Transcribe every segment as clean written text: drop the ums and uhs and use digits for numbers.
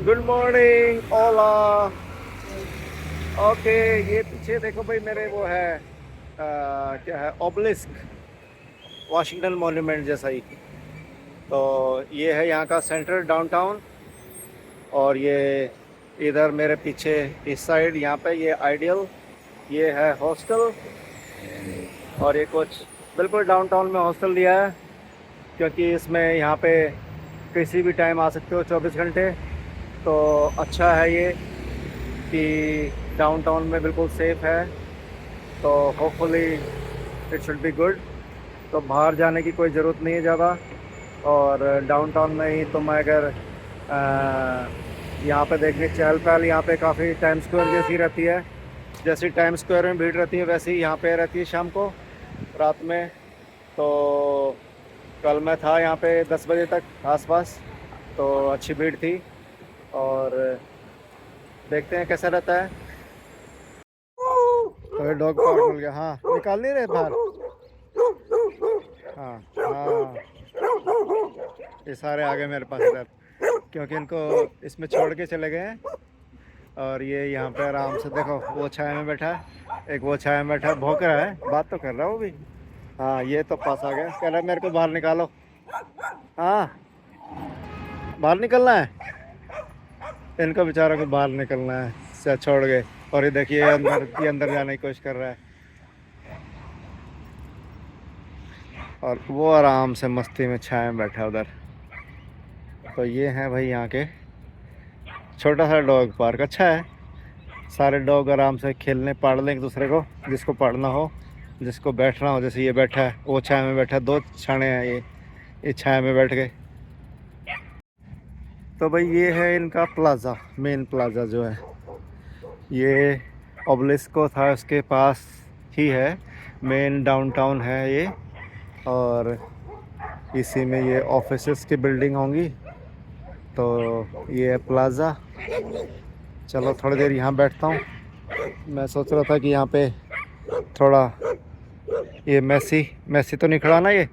Good morning ओला। Okay, ये पीछे देखो भाई मेरे वो है क्या है, ओबलिस्क, वाशिंगटन मॉन्यूमेंट जैसा ही। तो ये है यहाँ का सेंट्रल डाउनटाउन। और ये इधर मेरे पीछे इस साइड यहाँ पे ये आइडियल, ये है हॉस्टल। और ये कुछ बिल्कुल डाउनटाउन में हॉस्टल लिया है, क्योंकि इसमें यहाँ पे किसी भी टाइम आ सकते हो, 24 घंटे। तो अच्छा है ये कि डाउनटाउन में बिल्कुल सेफ है। तो hopefully it should be good. तो बाहर जाने की कोई ज़रूरत नहीं है ज़्यादा। और डाउनटाउन में ही तुम अगर यहाँ पे देखने चहल पहल, यहाँ पे काफ़ी टाइम स्क्वायर जैसी रहती है। जैसी टाइम स्क्वायर में भीड़ रहती है वैसे ही यहाँ पे रहती है शाम को, रात में। तो कल मैं था यहाँ पे 10 बजे तक आसपास, तो अच्छी भीड़ थी। और देखते हैं कैसा रहता है। तो ये डॉग पार्क मिल गया। हाँ, निकाल नहीं रहे बाहर। हाँ हाँ, ये सारे आ गए मेरे पास इधर, क्योंकि इनको इसमें छोड़ के चले गए हैं। और ये यहाँ पे आराम से देखो, वो छाया में बैठा है, एक वो छाया में बैठा है, भौंक रहा है, बात तो कर रहा है वो भी। हाँ, ये तो पास आ गया, कह रहा है मेरे को बाहर निकालो। हाँ, बाहर निकलना है इनको, बेचारों को बाहर निकलना है से छोड़ गए। और ये देखिए अंदर, ये अंदर जाने की कोशिश कर रहा है। और वो आराम से मस्ती में छाया में बैठा है उधर। तो ये है भाई यहाँ के छोटा सा डॉग पार्क, अच्छा है। सारे डॉग आराम से खेलने पाड़ लें एक दूसरे को, जिसको पढ़ना हो, जिसको बैठना हो। जैसे ये बैठा है, वो छाया में बैठा है, दो छाने हैं ये छाया में बैठ गए। तो भाई ये है इनका प्लाज़ा, मेन प्लाज़ा जो है, ये ओबलिस्को था उसके पास ही है। मेन डाउनटाउन है ये। और इसी में ये ऑफिसेस की बिल्डिंग होंगी। तो ये है प्लाज़ा। चलो थोड़ी देर यहाँ बैठता हूँ। मैं सोच रहा था कि यहाँ पे थोड़ा ये मैसी मैसी तो नहीं खड़ा ना ये,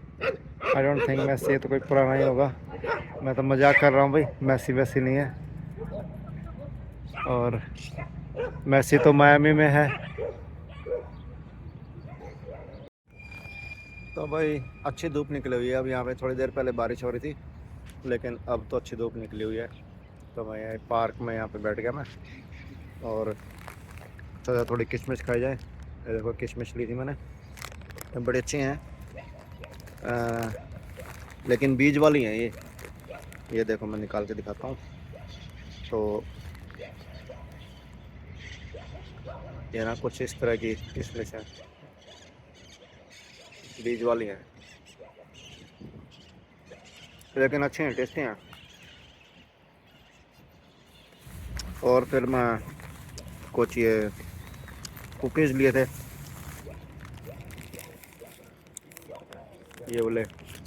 आई डोंट थिंक मैसी है, तो कोई पुराना ही होगा। मैं तो मजाक कर रहा हूँ भाई, मैसी वैसी नहीं है। और मैसी तो मायामी में है। तो भाई अच्छी धूप निकली हुई है। अब यहाँ पे थोड़ी देर पहले बारिश हो रही थी, लेकिन अब तो अच्छी धूप निकली हुई है। तो मैं यहाँ पार्क में यहाँ पे बैठ गया मैं, और सोचा थोड़ी किशमिश खाई जाए। ये देखो किशमिश ली थी मैंने, बड़ी अच्छी हैं। लेकिन बीज वाली हैं ये देखो मैं निकाल के दिखाता हूँ। तो ये ना कुछ इस तरह की किशमिश है, बीज वाली हैं, लेकिन अच्छी हैं, टेस्टी हैं। और फिर मैं कुछ ये कुकीज़ लिए थे, ये बोले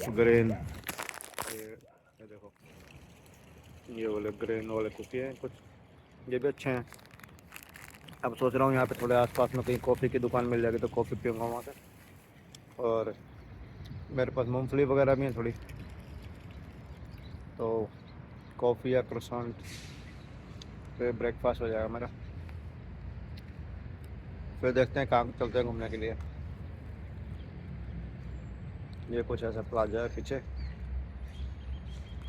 ग्रेन, ये देखो, ये बोले ग्रेन वाले कुकी हैं कुछ, ये भी अच्छे हैं। अब सोच रहा हूँ यहाँ पे थोड़े आसपास में कहीं कॉफ़ी की दुकान मिल जाएगी तो कॉफ़ी पीऊँगा वहाँ से। और मेरे पास मूंगफली वगैरह भी हैं थोड़ी, तो कॉफ़ी या क्रोसेंट पे ब्रेकफास्ट हो जाएगा मेरा। फिर देखते हैं कहाँ चलते हैं घूमने के लिए। ये कुछ ऐसा प्लाजा है पीछे,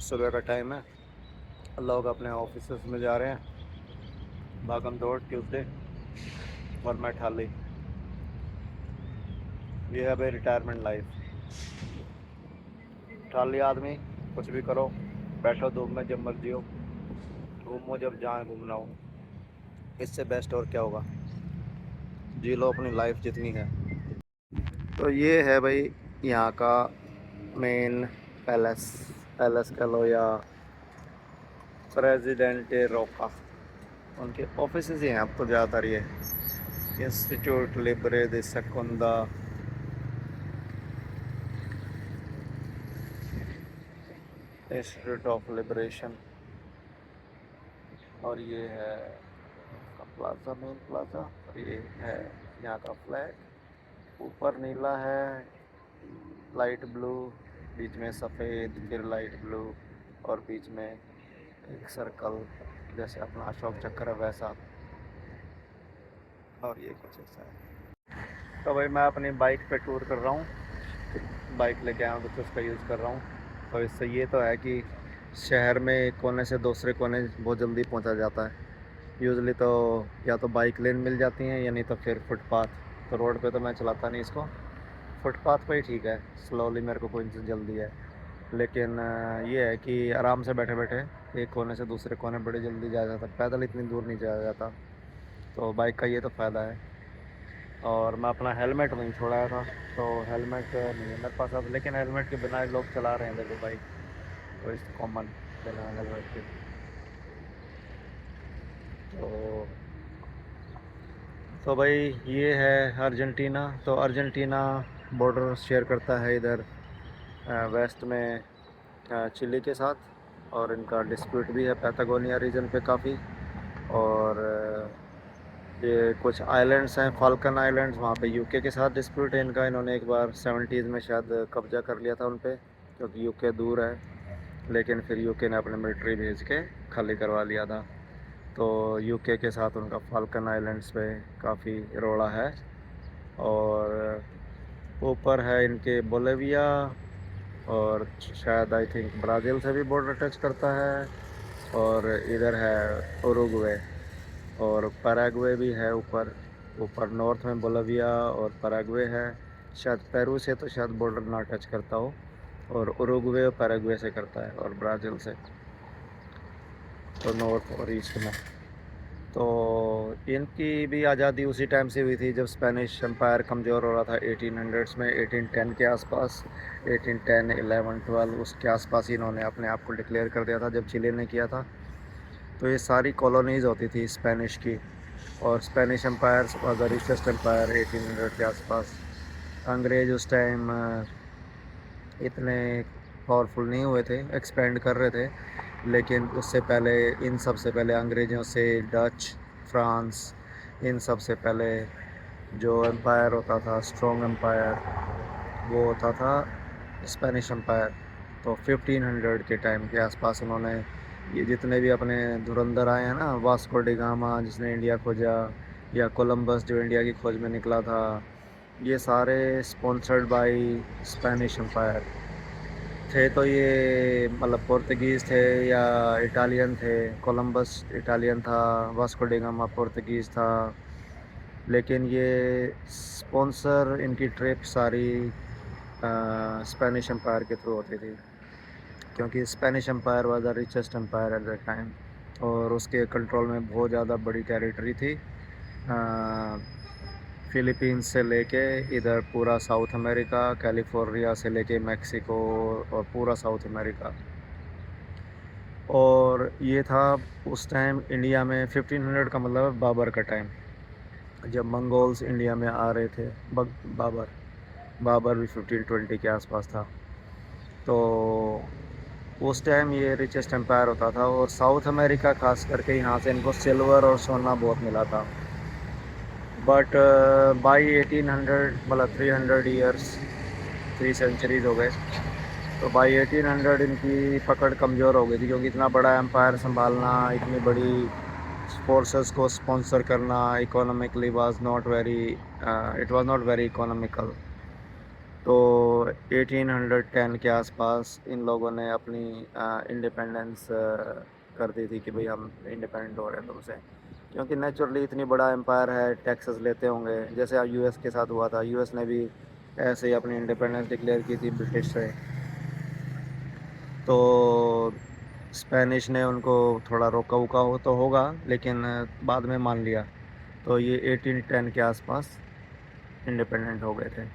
सुबह का टाइम है, लोग अपने ऑफिस में जा रहे हैं, भागम दौड़ ट्यूसडे। और मैं ठाली, ये है भाई रिटायरमेंट लाइफ। ठाली आदमी, कुछ भी करो, बैठो धूप में जब मर्जी हो, घूमो जब जहाँ घूमना हो। इससे बेस्ट और क्या होगा, जी लो अपनी लाइफ जितनी है। तो ये है भाई यहाँ का मेन पैलेस, पैलेस कह लो या प्रेसिडेंटे रोका, उनके ऑफिस ही हैं अब तो ज़्यादातर। ये Institute Libre de Segunda, Institute of Liberation. और ये है का प्लाजा, मेन प्लाजा। और ये है यहाँ का फ्लैग, ऊपर नीला है, लाइट ब्लू, बीच में सफ़ेद, फिर लाइट ब्लू, और बीच में एक सर्कल। जैसे अपना अशोक चक्र है वैसा, और ये कुछ ऐसा है। तो भाई मैं अपनी बाइक पे टूर कर रहा हूँ, बाइक लेके आया हूँ तो उसका यूज़ कर रहा हूँ। तो इससे ये तो है कि शहर में एक कोने से दूसरे कोने बहुत जल्दी पहुँचा जाता है। यूज़ली तो या तो बाइक लेन मिल जाती हैं या नहीं तो फिर फुटपाथ। तो रोड पे तो मैं चलाता नहीं इसको, फुटपाथ पे ही ठीक है, स्लोली, मेरे को कोई जल्दी है। लेकिन ये है कि आराम से बैठे बैठे एक कोने से दूसरे कोने बड़ी जल्दी जाया जाता, पैदल इतनी दूर नहीं जाया जाता। तो बाइक का ये तो फ़ायदा है। और मैं अपना हेलमेट वहीं छोड़ाया था, तो हेलमेट नहीं है मेरे पास अब, लेकिन हेलमेट के बिना लोग चला रहे हैं देखो बाइक, तो इस कॉमन बिना हेलमेट के। तो भाई ये है अर्जेंटीना। तो अर्जेंटीना बॉर्डर शेयर करता है इधर वेस्ट में चिली के साथ, और इनका डिस्प्यूट भी है पैटागोनिया रीजन पे काफ़ी। और ये कुछ आइलैंड्स हैं, फाल्कन आइलैंड्स, वहाँ पे यूके के साथ डिस्प्यूट है इनका। इन्होंने एक बार 70s में शायद कब्जा कर लिया था उन पे, क्योंकि यूके दूर है, लेकिन फिर यूके ने अपने मिलिट्री भेज के खाली करवा लिया था। तो यूके के साथ उनका फाल्कन आइलैंड्स पे काफ़ी रोड़ा है। और ऊपर है इनके बोलेविया, और शायद आई थिंक ब्राज़ील से भी बॉर्डर टच करता है। और इधर है उरुग्वे और पैराग्वे भी है ऊपर। ऊपर नॉर्थ में बोलेविया और पैराग्वे है। शायद पेरू से तो शायद बॉर्डर ना टच करता हो, और उरुग्वे और पैराग्वे से करता है, और ब्राज़ील से तो नॉर्थ और ईस्ट में। तो इनकी भी आज़ादी उसी टाइम से हुई थी जब स्पेनिश एम्पायर कमज़ोर हो रहा था, 1800s में, 1810 के आसपास, 1810, 11, 12 उसके आसपास ही इन्होंने अपने आप को डिक्लेयर कर दिया था जब चिली ने किया था। तो ये सारी कॉलोनीज़ होती थी स्पेनिश की, और Spanish empire was the richest empire 1800 के आसपास। अंग्रेज़ उस टाइम इतने पावरफुल नहीं हुए थे, एक्सपेंड कर रहे थे, लेकिन उससे पहले, इन सब से पहले अंग्रेज़ों से डच, फ्रांस, इन सब से पहले जो एम्पायर होता था, स्ट्रॉन्ग एम्पायर, वो होता था स्पेनिश एम्पायर। तो 1500 के टाइम के आसपास उन्होंने ये जितने भी अपने धुरंधर आए हैं ना, वास्को डी गामा जिसने इंडिया खोजा, या कोलंबस जो इंडिया की खोज में निकला था, ये सारे स्पॉन्सर्ड बाय स्पेनिश एम्पायर थे। तो ये मतलब पुर्तगीज़ थे या इटालियन थे। कोलंबस इटालियन था, वास्को डी गामा पुर्तगीज़ था, लेकिन ये स्पॉन्सर इनकी ट्रिप सारी स्पेनिश एम्पायर के थ्रू होती थी, क्योंकि Spanish empire was the richest empire at that time, और उसके कंट्रोल में बहुत ज़्यादा बड़ी टेरिटरी थी। फिलीपींस से लेके इधर पूरा साउथ अमेरिका, कैलिफोर्निया से लेके मैक्सिको, और पूरा साउथ अमेरिका। और ये था उस टाइम इंडिया में 1500 का मतलब बाबर का टाइम, जब मंगोल्स इंडिया में आ रहे थे। बाबर बाबर भी 1520 के आसपास था। तो उस टाइम ये रिचेस्ट एम्पायर होता था, और साउथ अमेरिका खास करके यहाँ से इनको सिल्वर और सोना बहुत मिला था। बट बाई 1800, मतलब 300 ईयर्स, 3 सेंचुरीज हो गए, तो बाई 1800 इनकी पकड़ कमज़ोर हो गई थी, क्योंकि इतना बड़ा एम्पायर संभालना, इतनी बड़ी फोर्सेस को स्पॉन्सर करना economically was not very, it was not very economical. तो 1810 के आसपास इन लोगों ने अपनी इंडिपेंडेंस कर दी थी कि भाई हम इंडिपेंडेंट हो रहे हैं तुमसे, क्योंकि नेचुरली इतनी बड़ा एम्पायर है, टैक्सेस लेते होंगे, जैसे यूएस के साथ हुआ था। यूएस ने भी ऐसे ही अपनी इंडिपेंडेंस डिक्लेयर की थी ब्रिटिश से। तो स्पेनिश ने उनको थोड़ा रोका वोका हो तो होगा, लेकिन बाद में मान लिया। तो ये 1810 के आसपास इंडिपेंडेंट हो गए थे।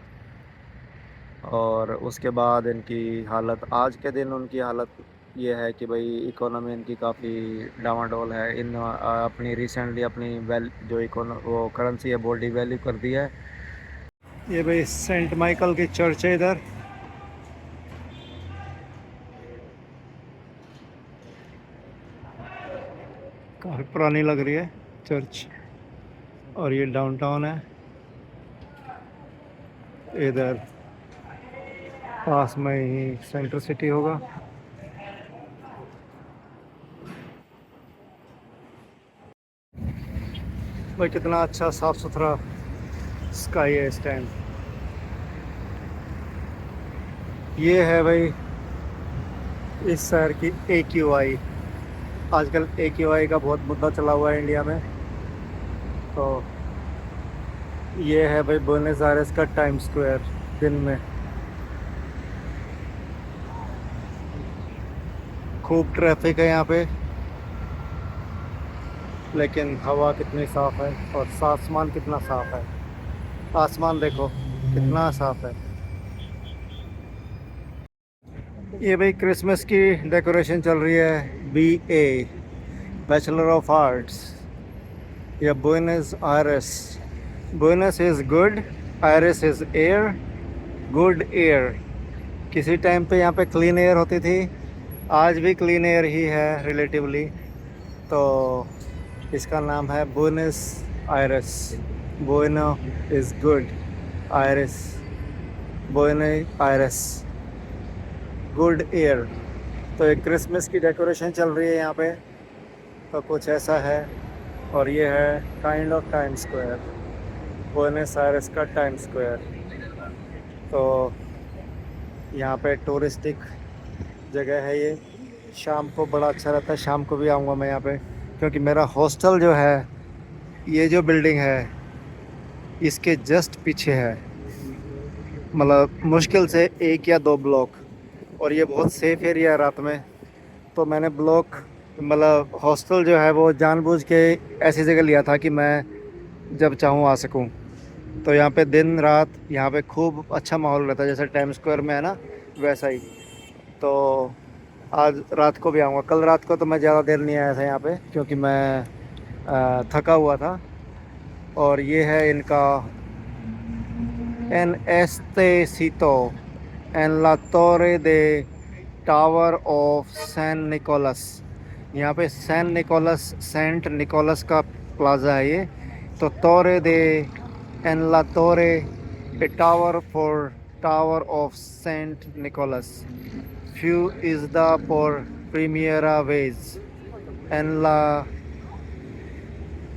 और उसके बाद इनकी हालत, आज के दिन उनकी हालत ये है कि भाई इकोनॉमी इनकी काफ़ी डामाडोल है। इन अपनी रिसेंटली अपनी जो वो करेंसी है वो डिवैल्यू कर दी है। ये भाई सेंट माइकल की चर्च है इधर, काफ़ी पुरानी लग रही है चर्च। और ये डाउनटाउन है इधर, पास में ही सेंटर सिटी होगा। भाई कितना अच्छा साफ सुथरा स्काई है इस टाइम। ये है भाई इस शहर की AQI। आजकल AQI का बहुत मुद्दा चला हुआ है इंडिया में। तो ये है भाई बुएनस आयर्स का टाइम स्क्वायर दिन में। खूब ट्रैफिक है यहाँ पे, लेकिन हवा कितनी साफ है और आसमान कितना साफ है। आसमान देखो कितना साफ है। ये भाई क्रिसमस की डेकोरेशन चल रही है। BA बैचलर ऑफ आर्ट्स या Buenos Aires. Buenos is good, Aires is air, good air. किसी टाइम पे यहाँ पे क्लीन एयर होती थी, आज भी क्लीन एयर ही है रिलेटिवली। तो इसका नाम है Buenos Aires. Bueno is good, Aires Buenos Aires good air. तो एक क्रिसमस की डेकोरेशन चल रही है यहाँ पे, तो कुछ ऐसा है। और ये है kind of Time Square, Buenos Aires का टाइम स्क्वायर। तो यहाँ पे टूरिस्टिक जगह है ये। शाम को बड़ा अच्छा रहता है, शाम को भी आऊँगा मैं यहाँ पे, क्योंकि मेरा हॉस्टल जो है ये जो बिल्डिंग है इसके जस्ट पीछे है, मतलब मुश्किल से 1 या 2 ब्लॉक। और ये बहुत सेफ़ एरिया है रात में। तो मैंने ब्लॉक मतलब हॉस्टल जो है वो जानबूझ के ऐसी जगह लिया था कि मैं जब चाहूँ आ सकूँ। तो यहाँ पे दिन रात यहाँ पे खूब अच्छा माहौल रहता है, जैसे टाइम स्क्वायर में है ना वैसा ही। तो आज रात को भी आऊँगा। कल रात को तो मैं ज़्यादा देर नहीं आया था यहाँ पे, क्योंकि मैं थका हुआ था। और ये है इनका एन एस्तेसितो एन ला टोरे दे टावर ऑफ सैन निकोलस। यहाँ पे सैन निकोलस, सेंट निकोलस का प्लाजा है ये। तो टोरे दे एन ला टोरे a tower for tower of saint Nicholas फ्यू इज द por primera vez en la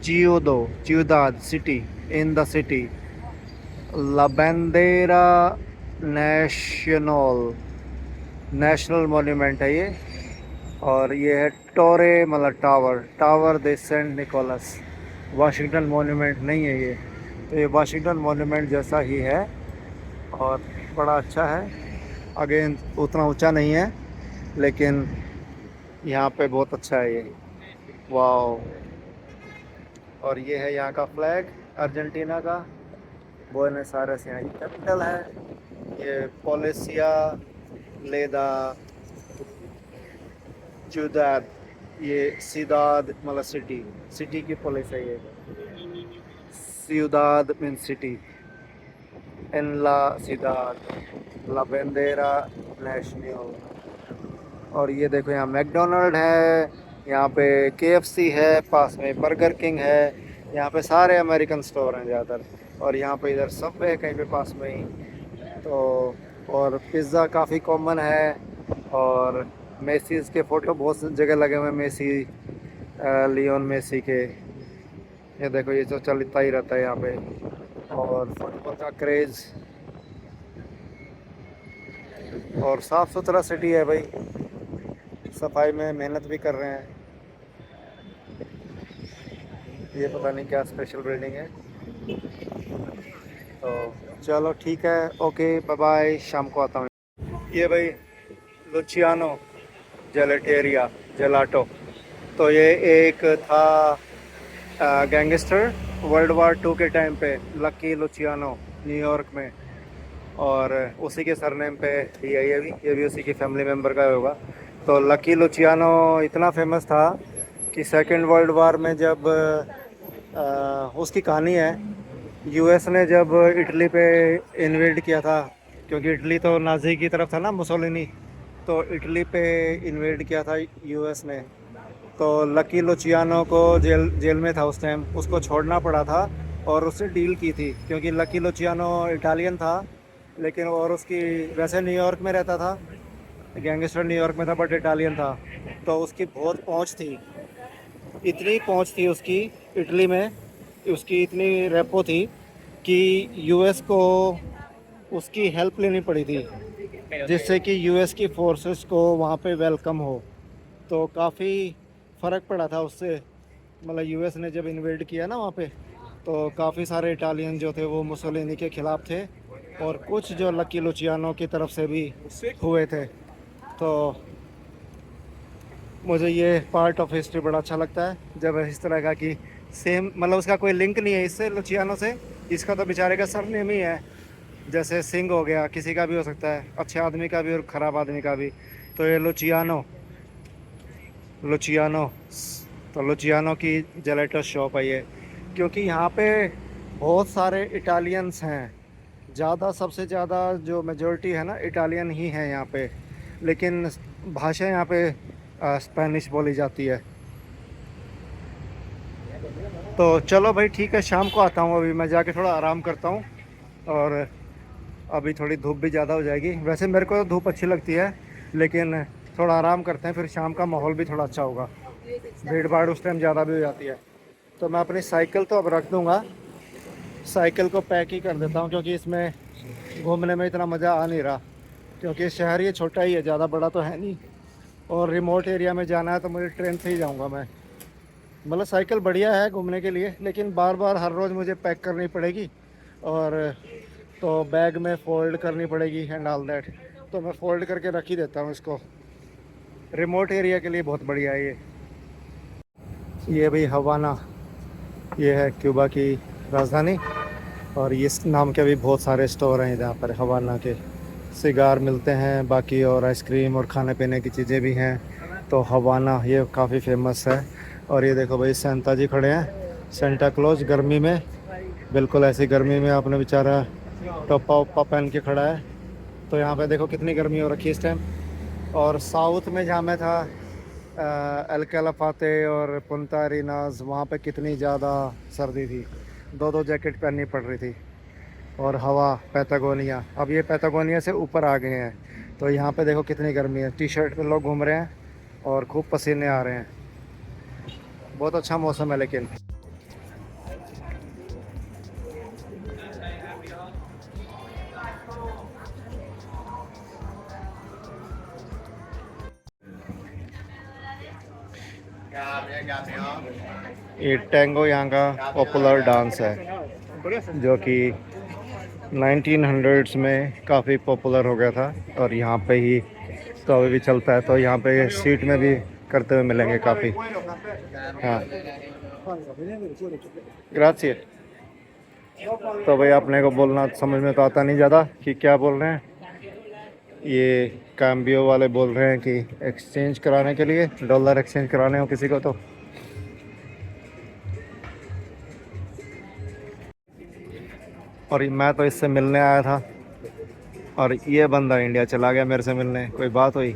ciudad city in the city la bandera nacional national monument है ये। और ये है टोरे मतलब टावर दे सेंट निकोलस। वाशिंगटन मॉन्यूमेंट नहीं है ये, तो ये वाशिंगटन मॉन्यूमेंट जैसा ही है और बड़ा अच्छा है। अगेन उतना ऊंचा नहीं है, लेकिन यहाँ पे बहुत अच्छा है ये। वाओ। और ये है यहाँ का फ्लैग अर्जेंटीना का। बुएनस आयर्स यहाँ की कैपिटल है। ये पोलिसिया लेदा जुदाद, ये सिदाद मतलब सिटी की पुलिस है ये। सिदाद मीन सिटी, एन ला सिदाद ला बेंदेरा नेशनल। और ये देखो यहाँ मैकडोनल्ड है, यहाँ पे KFC है, पास में बर्गर किंग है। यहाँ पे सारे अमेरिकन स्टोर हैं ज़्यादातर। और यहाँ पे इधर सबवे है कहीं पे पास में ही। तो और पिज़्ज़ा काफ़ी कॉमन है। और मेसीज़ के फ़ोटो बहुत जगह लगे हुए हैं, मेसी लियोन मेसी के। ये देखो ये तो चलता ही रहता है यहाँ पे। और फुटबॉल का क्रेज़। और साफ़ सुथरा सिटी है भाई, सफाई में मेहनत भी कर रहे हैं। ये पता नहीं क्या स्पेशल बिल्डिंग है। तो चलो ठीक है, ओके बाय बाय, शाम को आता हूँ। ये भाई लुचियानो जेलेटेरिया जेलाटो। तो ये एक था गैंगस्टर World War II के टाइम पे, लकी लुचियानो, न्यूयॉर्क में। और उसी के सरनेम पे ही है ये भी उसी की फैमिली मेम्बर का होगा। तो लकी लुचियानो इतना फेमस था कि सेकेंड वर्ल्ड वार में जब उसकी कहानी है, US ने जब इटली पे इन्वेड किया था, क्योंकि इटली तो नाजी की तरफ था ना, मुसोलिनी। तो इटली पे इन्वेड किया था US ने। तो लकी लुचियानो को जेल में था उस टाइम, उसको छोड़ना पड़ा था। और उससे डील की थी, क्योंकि लकी लुचियानो इटालियन था, लेकिन और उसकी वैसे न्यूयॉर्क में रहता था, गैंगस्टर न्यूयॉर्क में था बट इटालियन था। तो उसकी बहुत पहुंच थी, इतनी पहुंच थी उसकी इटली में उसकी इतनी रेपो थी कि यूएस को उसकी हेल्प लेनी पड़ी थी, जिससे कि यूएस की फोर्सेस को वहाँ पे वेलकम हो। तो काफ़ी फ़र्क पड़ा था उससे। मतलब यूएस ने जब इन्वेड किया ना वहाँ पे, तो काफ़ी सारे इटालियन जो थे वो मुसोलिनी के ख़िलाफ़ थे, और कुछ जो लकी लुचियानो की तरफ से भी हुए थे। तो मुझे ये पार्ट ऑफ हिस्ट्री बड़ा अच्छा लगता है, जब इस तरह का कि सेम, मतलब उसका कोई लिंक नहीं है इससे, लुचियानो से। इसका तो बेचारे का सरनेम ही है, जैसे सिंह हो गया, किसी का भी हो सकता है, अच्छे आदमी का भी और ख़राब आदमी का भी। तो ये लुचियानो, लुचियानो, तो लुचियानो की जेलेटो शॉप है ये। क्योंकि यहाँ पे बहुत सारे इटालियंस हैं, ज़्यादा, सबसे ज़्यादा जो मेजोरिटी है ना इटालियन ही है यहाँ पे। लेकिन भाषा यहाँ पे स्पेनिश बोली जाती है। तो चलो भाई ठीक है, शाम को आता हूँ, अभी मैं जाके थोड़ा आराम करता हूँ। और अभी थोड़ी धूप भी ज़्यादा हो जाएगी, वैसे मेरे को धूप अच्छी लगती है, लेकिन थोड़ा आराम करते हैं, फिर शाम का माहौल भी थोड़ा अच्छा होगा। भीड़ भाड़ उस टाइम ज़्यादा भी हो जाती है। तो मैं अपनी साइकिल तो अब रख दूँगा, साइकिल को पैक ही कर देता हूँ, क्योंकि इसमें घूमने में इतना मज़ा आ नहीं रहा। क्योंकि शहर ये छोटा ही है, ज़्यादा बड़ा तो है नहीं, और रिमोट एरिया में जाना है तो मुझे ट्रेन से ही जाऊँगा मैं। मतलब साइकिल बढ़िया है घूमने के लिए, लेकिन बार बार हर रोज़ मुझे पैक करनी पड़ेगी, और तो बैग में फ़ोल्ड करनी पड़ेगी एंड ऑल दैट। तो मैं फ़ोल्ड करके रख ही देता हूँ इसको। रिमोट एरिया के लिए बहुत बढ़िया है ये भाई हवाना, ये है क्यूबा की राजधानी। और इस नाम के भी बहुत सारे स्टोर हैं जहाँ पर हवाना के सिगार मिलते हैं, बाकी और आइसक्रीम और खाने पीने की चीज़ें भी हैं। तो हवाना ये काफ़ी फेमस है। और ये देखो भाई सेंटा जी खड़े हैं, सेंटा क्लॉज, गर्मी में, बिल्कुल ऐसी गर्मी में आपने बेचारा टोपा वोपा पहन के खड़ा है। तो यहाँ पे देखो कितनी गर्मी हो रखी है इस टाइम। और साउथ में जहाँ मैं था, एल कैलाफाते और पुंता एरिनाज, वहाँ पे कितनी ज़्यादा सर्दी थी, दो दो जैकेट पहननी पड़ रही थी। और हवा पैटागोनिया, अब ये पैटागोनिया से ऊपर आ गए हैं, तो यहाँ पे देखो कितनी गर्मी है, टी शर्ट में लोग घूम रहे हैं और खूब पसीने आ रहे हैं। बहुत अच्छा मौसम है लेकिन। ये टैंगो यहाँ का पॉपुलर डांस है, जो कि 1900s में काफ़ी पॉपुलर हो गया था, और यहाँ पे ही तो अभी भी चलता है। तो यहाँ पे स्ट्रीट में भी करते हुए मिलेंगे काफ़ी। हाँ, ग्राzie। तो भाई अपने को बोलना समझ में तो आता नहीं ज़्यादा कि क्या बोल रहे हैं। ये कैम्बियो वाले बोल रहे हैं कि एक्सचेंज कराने के लिए, डॉलर एक्सचेंज कराने हो किसी को तो। और मैं तो इससे मिलने आया था, और ये बंदा इंडिया चला गया मेरे से मिलने। कोई बात हुई,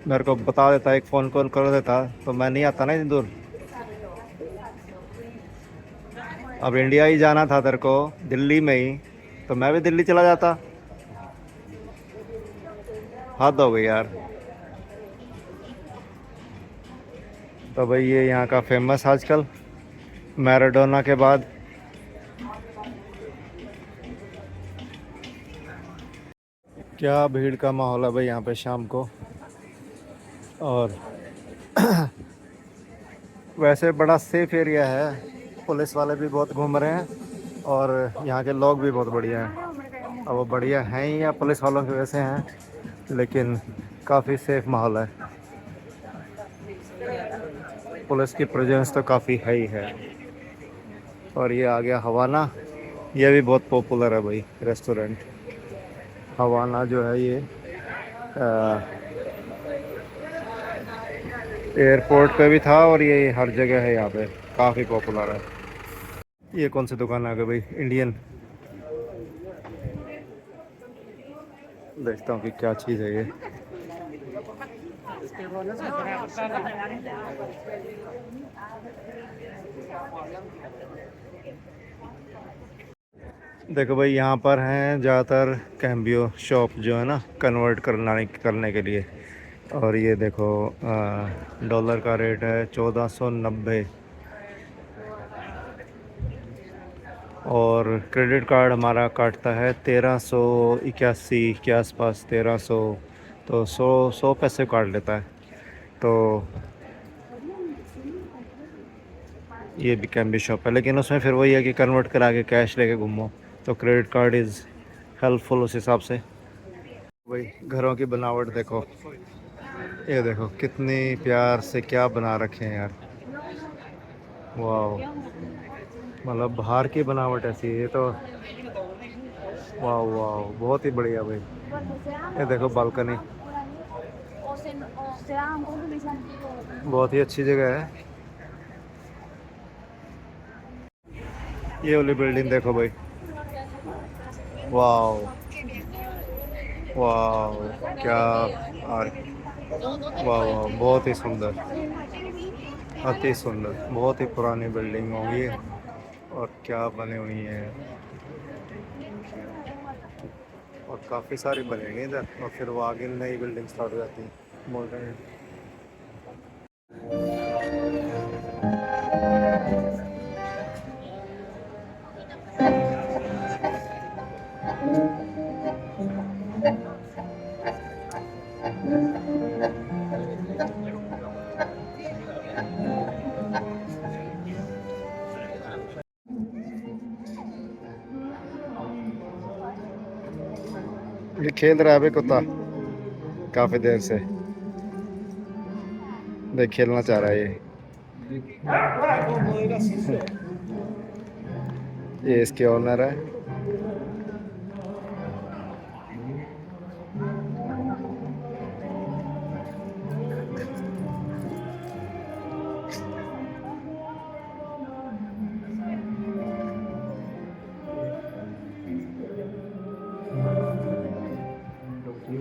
मेरे को बता देता, एक फ़ोन कॉल कर देता, तो मैं नहीं आता ना इतनी दूर। अब इंडिया ही जाना था तेरे को, दिल्ली में ही, तो मैं भी दिल्ली चला जाता। हद हो गई यार। तो भाई ये यहाँ का फेमस आजकल, मैराडोना के बाद। क्या भीड़ का माहौल है भाई यहाँ पे शाम को। और वैसे बड़ा सेफ एरिया है, पुलिस वाले भी बहुत घूम रहे हैं, और यहाँ के लोग भी बहुत बढ़िया हैं। अब वो बढ़िया हैं ही या पुलिस वालों की वजह से हैं, लेकिन काफ़ी सेफ माहौल है, पुलिस की प्रेजेंस तो काफ़ी है ही है। और ये आ गया हवाना, ये भी बहुत पॉपुलर है भाई रेस्टोरेंट। हवाना जो है ये एयरपोर्ट पे भी था, और ये हर जगह है, यहाँ पे काफ़ी पॉपुलर है। ये कौन सी दुकान आ गई भाई, इंडियन। देखता हूँ कि क्या चीज़ है ये। देखो भाई यहाँ पर हैं ज़्यादातर कैम्बियो शॉप जो है ना, कन्वर्ट करने के लिए। और ये देखो डॉलर का रेट है 1490। और क्रेडिट कार्ड हमारा काटता है 1381 के आसपास, 1300, तो 100 पैसे काट लेता है। तो ये भी कैम्बी शॉप है, लेकिन उसमें फिर वही है कि कन्वर्ट करा के कैश लेके घूमो, तो क्रेडिट कार्ड इज़ हेल्पफुल उस हिसाब से। वही घरों की बनावट देखो, ये देखो कितनी प्यार से क्या बना रखे हैं यार, वाह। मतलब बाहर की बनावट ऐसी है, ये तो वाह वाह बहुत ही बढ़िया भाई। ये देखो बालकनी, बहुत ही अच्छी जगह है। ये वाली बिल्डिंग देखो भाई, वाह वाह क्या, और वाह वाह बहुत ही सुंदर, अति सुंदर, बहुत ही पुरानी बिल्डिंग होगी और क्या बनी हुई है, और काफ़ी सारी बनेंगी इधर, और फिर वो आगे नई बिल्डिंग स्टार्ट हो जाती है मॉडर्न। ये खेल रहा है अभी कुत्ता काफ़ी देर से, देख खेलना चाह रहा है ये इसके ओनर है।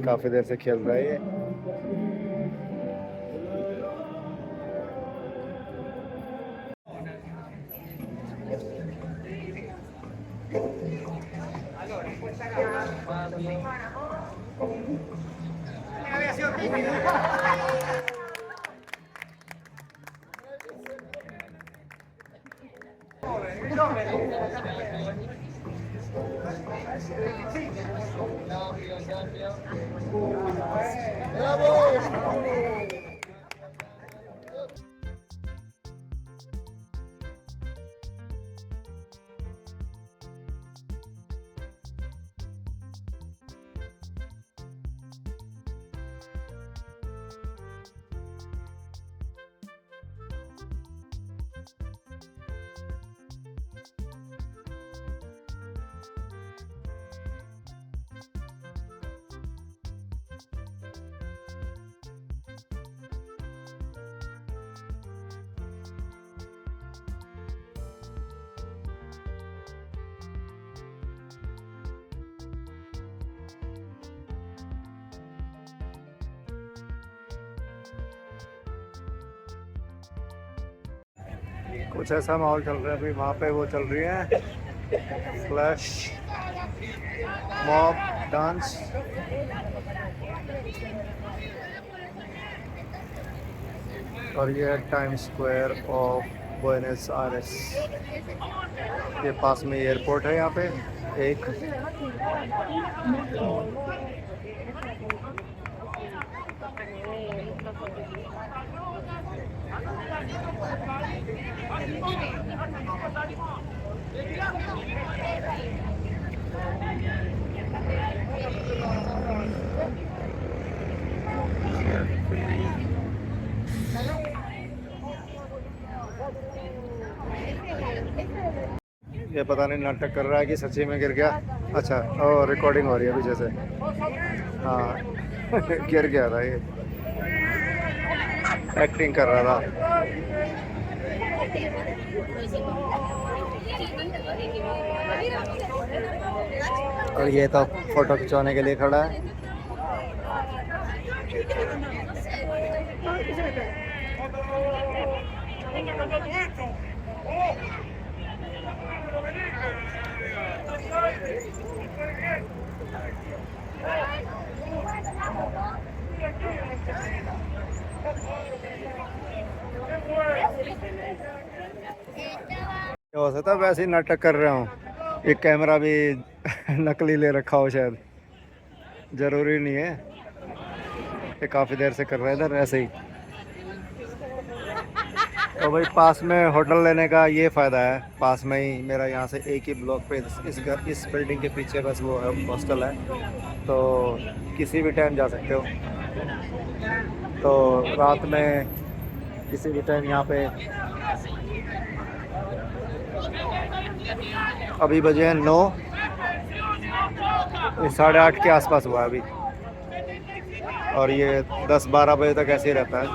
काफ़ी देर से खेल रहा है ये। कुछ ऐसा माहौल चल रहा है अभी, वहाँ पे वो चल रही है फ्लैश मॉब डांस। और ये है टाइम स्क्वायर ऑफ बुएनस आयरेस, ये पास में एयरपोर्ट है यहाँ पे एक। ये पता नहीं नाटक कर रहा है कि सच्ची में गिर गया। अच्छा, और रिकॉर्डिंग हो रही है पीछे से, हाँ गिर गया था ये, एक्टिंग कर रहा था। और ये तो फोटो खिंचवाने के लिए खड़ा है। हो सकता है वैसे ही नाटक कर रहा हूँ। एक कैमरा भी नकली ले रखा हो शायद, ज़रूरी नहीं है। ये काफ़ी देर से कर रहा है इधर ऐसे ही। तो भाई पास में होटल लेने का ये फ़ायदा है, पास में ही मेरा यहाँ से एक ही ब्लॉक पे इस बिल्डिंग के पीछे बस वो है हॉस्टल है, तो किसी भी टाइम जा सकते हो। तो रात में किसी भी टाइम यहाँ पे, अभी बजे हैं 9, 8:30 के आसपास हुआ है अभी, और ये 10-12 बजे तक ऐसे ही रहता है।